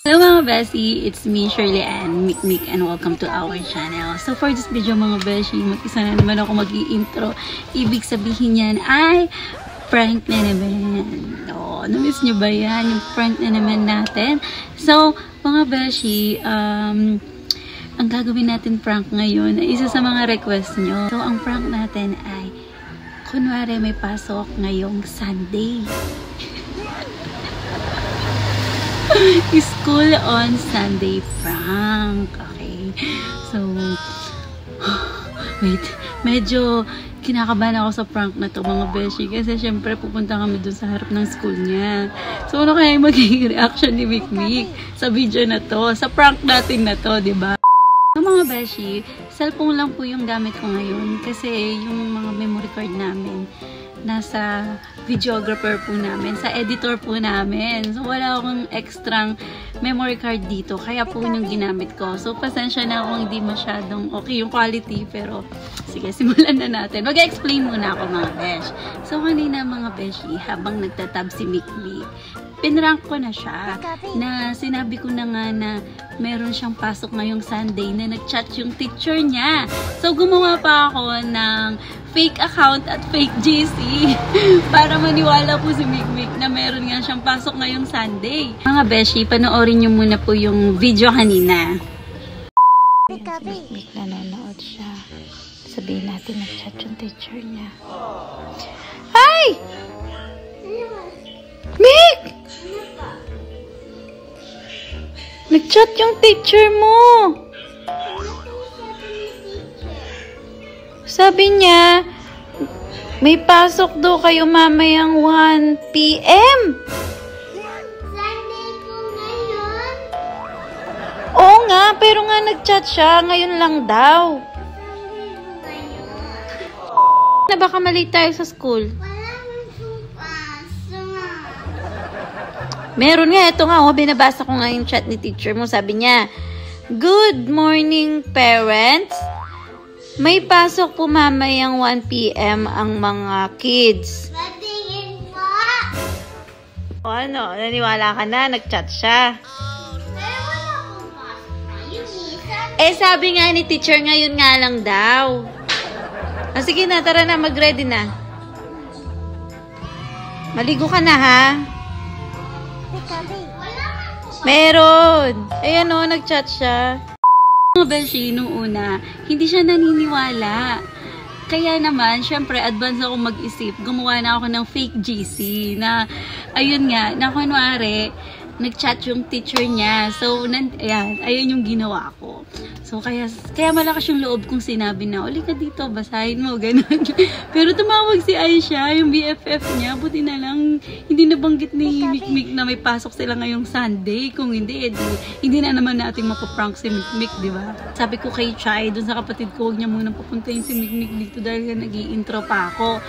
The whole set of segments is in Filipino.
Hello mga Beshi, it's me Shirley Ann Mikmik and welcome to our channel. So for this video mga Beshi, mag-isa na naman ako mag-i-intro. Ibig sabihin yan ay prank na naman. Oh, na-miss nyo ba yan? Yung prank na naman natin. So mga Beshi, ang gagawin natin prank ngayon ay isa sa mga request nyo. So ang prank natin ay kunwari may pasok ngayong Sunday. School on Sunday prank. Okay. So, wait. Medyo kinakabahan ako sa prank na to mga beshi. Kasi syempre pupunta kami dun sa harap ng school niya. So, ano kaya yung magiging reaction ni Mikmik sa video na to? Sa prank natin na to, diba? So, mga beshi, cellphone lang po yung gamit ko ngayon. Kasi yung mga memory card namin nasa videographer po namin, sa editor po namin. So, wala akong extrang memory card dito. Kaya po yung ginamit ko. So, pasensya na kung hindi masyadong okay yung quality. Pero, sige, simulan na natin. Mag-explain muna ako mga besh. So, kanina mga beshi, habang nagtatab si Mikmik, pinrank ko na siya. Na sinabi ko na nga na meron siyang pasok ngayong Sunday na nag-chat yung teacher niya. So, gumawa pa ako ng fake account at fake GC para maniwala po si Mikmik na meron nga siyang pasok ngayong Sunday. Mga beshi, panoorin niyo muna po yung video kanina. Ayan, si Mikmik nanonood siya. Sabihin natin nag-chat yung teacher niya. Hi! Mik! Nag-chat yung teacher mo! Sabi niya, may pasok daw kayo mamayang 1 PM. Sunday po ngayon? Oo nga, pero nga nag-chat siya. Ngayon lang daw. Sunday po ngayon? Na baka malate tayo sa school? Wala man pong pasok. Meron nga, ito nga, binabasa ko nga yung chat ni teacher mo. Sabi niya, good morning parents. May pasok po mamayang 1 PM ang mga kids. Batingin po. O ano, naniwala ka na, nag-chat siya. Pero wala pong pasok ngayon eh. Eh, sabi nga ni teacher, ngayon nga lang daw. Ah, sige na, tara na, mag-ready na. Maligo ka na, ha? Wala man po. Meron. Ayan o, nag-chat siya. Mga beshi, nung una, hindi siya naniniwala. Kaya naman, syempre, advance ako mag-isip. Gumawa na ako ng fake GC na, ayun nga, na kunwari, nag-chat yung teacher niya. So, ayan, ayun yung ginawa ko. So, kaya malakas yung loob kong sinabi na, uli ka dito, basahin mo, ganun. Pero tumawag si Aisha, yung BFF niya, buti na lang, hindi nabanggit ni Mikmik na may pasok sila ngayong Sunday. Kung hindi, hindi na naman natin mapaprank si Mikmik, di ba? Sabi ko kay Chai, dun sa kapatid ko, huwag niya munang papuntahin si Mikmik dito dahil nag-i-intro pa ako.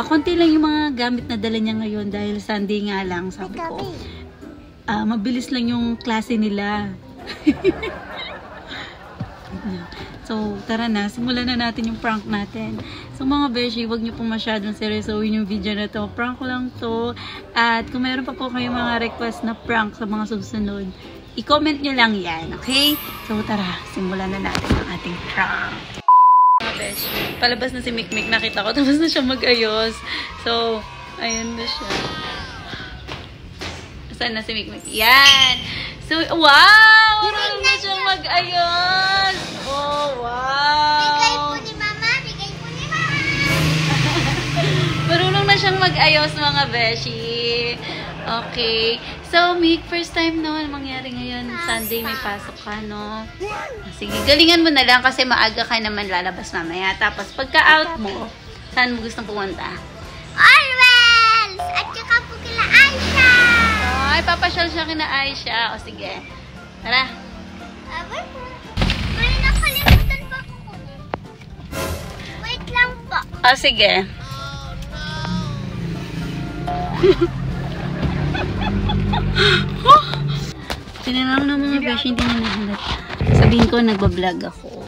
Konti lang yung mga gamit na dala niya ngayon dahil Sunday nga lang, sabi ko. Mabilis lang yung klase nila. So, tara na. Simulan na natin yung prank natin. So, mga beshi, huwag niyo pong masyadong seryosohin yung video na to. Prank lang to. At kung meron pa po kayong mga request na prank sa mga susunod, i-comment nyo lang yan. Okay? So, tara. Simulan na natin ang ating prank. Mga beshi, palabas na si Mikmik. Nakita ko. Tapos na siya mag-ayos. So, ayan na siya. Saan na si Mikmik? Yan! So, wow! Marunong na siyang mag-ayos! Oh, wow! Bigay po ni Mama. Bigay po ni Mama. Marunong na siyang mag-ayos mga beshi. Okay. So, Mik, first time no, mangyari ngayon. Sunday may pasok ka, no? Sige, galingan mo na lang kasi maaga ka naman lalabas mamaya. Tapos, pagka-out mo, saan mo gustong pumunta? Always! At saka po kila Aisha. Ay, papasyal siya kina Aisha. O, sige. Tara. Abay po. May nakalimutan pa ko. Wait lang po. O, sige. Tinanong ng mga beshi, hindi na nahalata. Sabihin ko, nagbablog ako.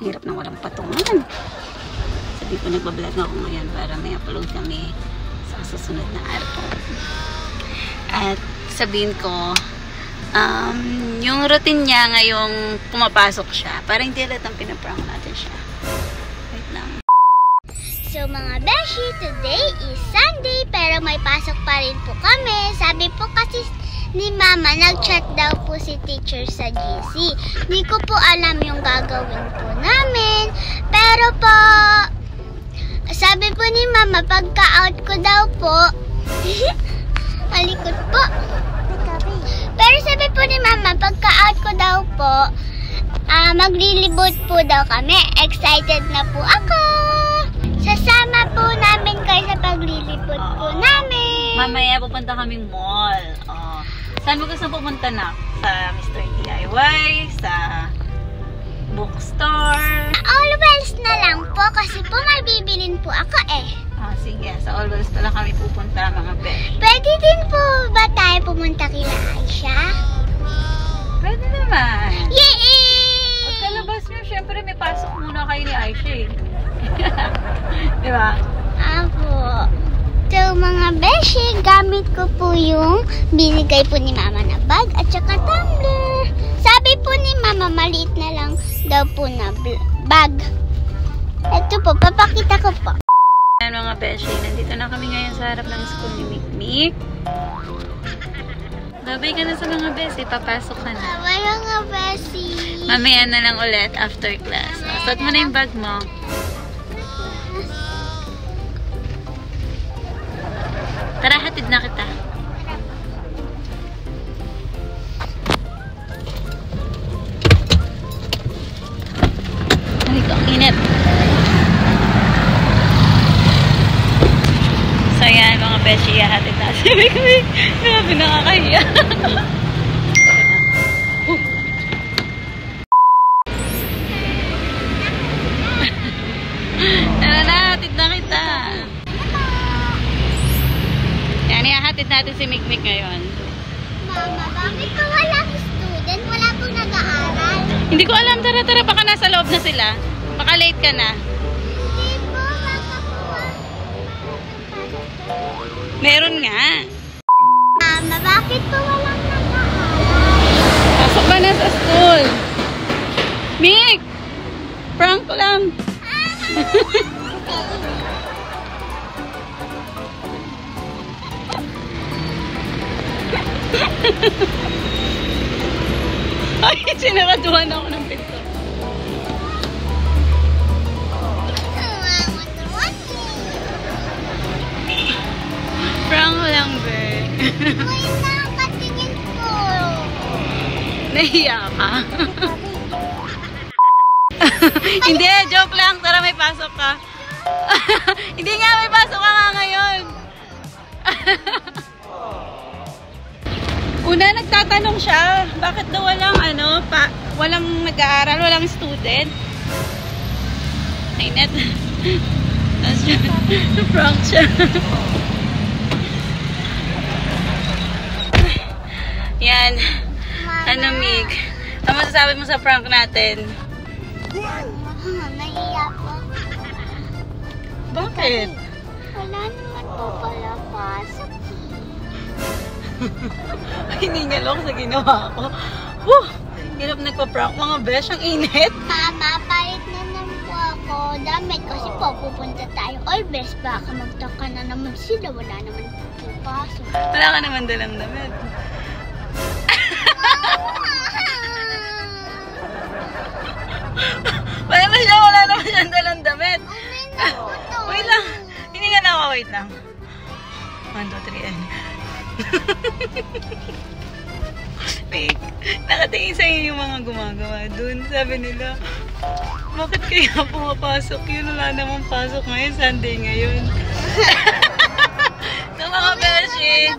Hirap na walang patungan. Sabihin ko, nagbablog ako ngayon para may upload kami sa... sa susunod na araw. At sabihin ko, Yung routine niya ngayong pumapasok siya. Parang hindi halatang pinaprank natin siya. Wait lang. So mga beshi, today is Sunday pero may pasok pa rin po kami. Sabi po kasi ni Mama, nag-chat daw po si teacher sa GC. Hindi ko po alam yung gagawin po namin. Pero po, sabi po ni Mama, pagka-out ko daw po, malikot po. Pero sabi po ni Mama, pagka-out ko daw po, maglilibot po daw kami. Excited na po ako. Sasama po namin kayo sa paglilibot po namin. Mamaya pupunta kaming mall. Oh. Saan mo gusto pupunta na? Sa Mr. DIY? Sa bookstore? Always na lang po kasi po may bibilin po ako eh. Ah, sige. Sa Always pala kami pupunta mga besh. Pwede din po ba tayo pumunta kila Aisha? Pwede naman. Yay! Pagkalabas nyo, syempre may pasok muna kayo ni Aisha eh. Di ba? Apo. So mga beshi, gamit ko po yung binigay po ni Mama na bag at saka tumbler. Sabi po ni Mama, maliit na lang daw po na bag. Ito po, papakita ko po. Ayan mga beshi, nandito na kami ngayon sa harap ng school ni Mikmik. Babay ka na sa mga beshi, papasok ka na. Babay mga beshi. Mamaya na lang ulit after class. Suot mo na yung bag mo. Tara, hatid na kita. Ay, ang init. So, yan mga beshi, hatid na. Sabi ko, grabe nakakahiya. Tara na, hatid na kita. Yan, ihahatid natin si Mikmik ngayon. Mama, bakit po walang student? Wala pong nag-aaral. Hindi ko alam, tara, baka nasa loob na sila. Baka late ka na. Hindi po, baka po. Meron nga. Mama, bakit po walang nag-aaral? Pasok ka na sa school. Mik! Prank ko lang. Ay, sinaraduhan ako ng pinto. Prank ko lang, Bert. Wait lang, katingin po. Nahiya ka? Hindi, joke lang. Tara, may pasok ka. Hindi nga, may pasok ka nga ngayon. Una, nagtatanong siya, bakit daw walang walang nag-aaral, walang student? Ay, net. Tapos siya, prank siya. Yan. Ano, Mig? Ano masasabi mo sa prank natin? Nahiya po. Bakit? Wala naman po pala pasok. Hiningal ako sa ginawa ko. Woo! Hirap nagpa-prank mga besh. Ang init. Mama, palit na naman po ako. Damit kasi po pupunta tayo. Always baka magtaka na naman sila. Wala naman po pasok. Wala ka naman dalang damit. Wala naman siyang dalang damit. Wait lang. Hiningal ako. Wait lang. 1, 2, 3, and... Fake. Nakatingin sa'yo yung mga gumagawa dun. Sabi nila, bakit kaya pumapasok yun? Wala namang pasok ngayon. Sunday ngayon. So mga beshi,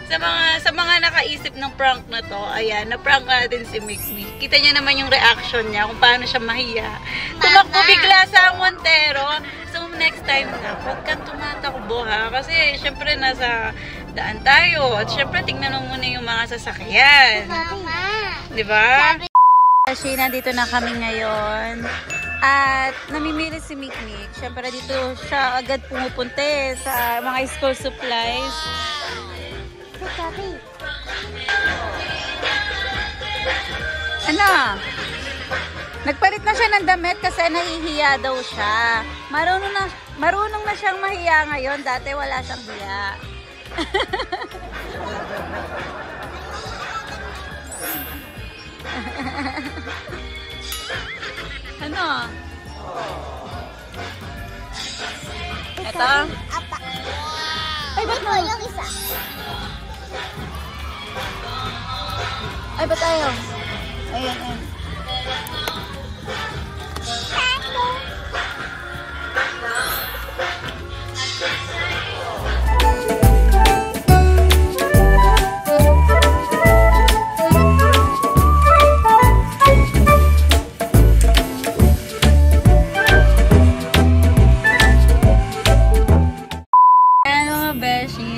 sa mga nakaisip ng prank na to, ayan, na-prank natin si Mikmik. Kita niya naman yung reaction niya, kung paano siya mahiya. Tumakbo bigla sa Montero. So next time na, huwag kang tumatakbo ha. Kasi syempre nasa daan tayo. At syempre tingnan mo muna yung mga sasakyan. Mama. Diba? Kasi nandito na kami ngayon. At namimili si Mikmik. Syempre dito siya agad pumupunta sa mga school supplies. Ano? Nagpalit na siya ng damit kasi nahihiya daw siya. Marunong na siyang mahiya ngayon. Dati wala siyang hiya. Ano? Ito? Apa. Ay, ba't Ito yung isa. Ay, ba't ayaw? Ayan, ayan.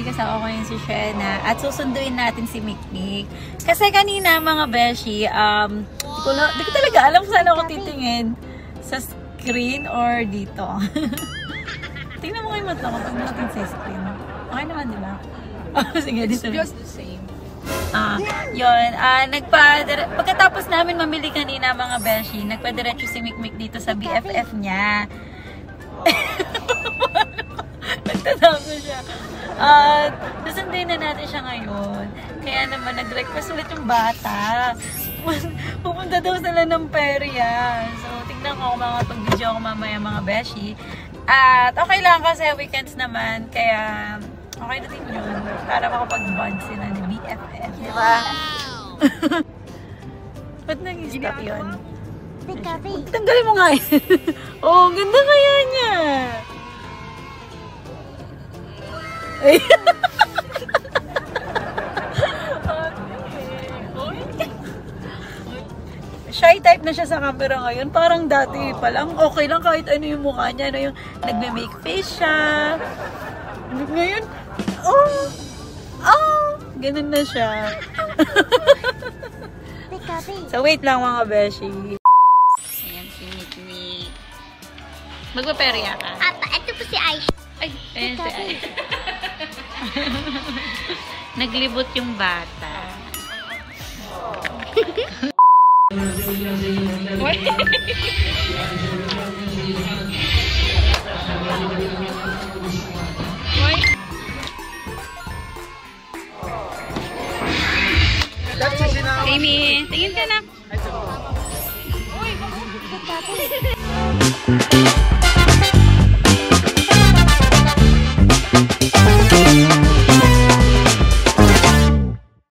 Kasama ko yun si Shena at susunduin natin si Mikmik. Kasi kanina mga beshi, di ko talaga alam kung saan ako titingin. Sa screen or dito. Tingnan mo kayo mata ko pag natin sa screen. Okay naman, di ba? Sige, dito. It's just the same. Yun. Pagkatapos namin mamili kanina mga beshi, nagpadiretso si Mikmik dito sa BFF niya. Nagtatago siya. Susunduin na natin siya ngayon. Kaya naman, nag-request ulit yung bata. Pupunta daw sila ng perya. So, tignan ko kung makapag-video ako mamaya mga beshi. At okay lang kasi weekends naman. Kaya, okay na din yun. Para makapag-bond sila ni BFF. Diba? Ba't nag-stop yun? Tanggalin mo nga yun. Oh, ganda kaya niya. Ay. Shy type na siya sa camera ngayon. Parang dati pa lang. Okay lang kahit ano yung mukha niya. Ano yung nagme-make face siya. Ngayon, ganun na siya. So wait lang mga beshi. Ayan si Mikmik. Magpaperya ka? Apa, ito po si Aisha. Ay, ayan si Aisha. Naglibot yung bata. What? Amy, tingin ka na.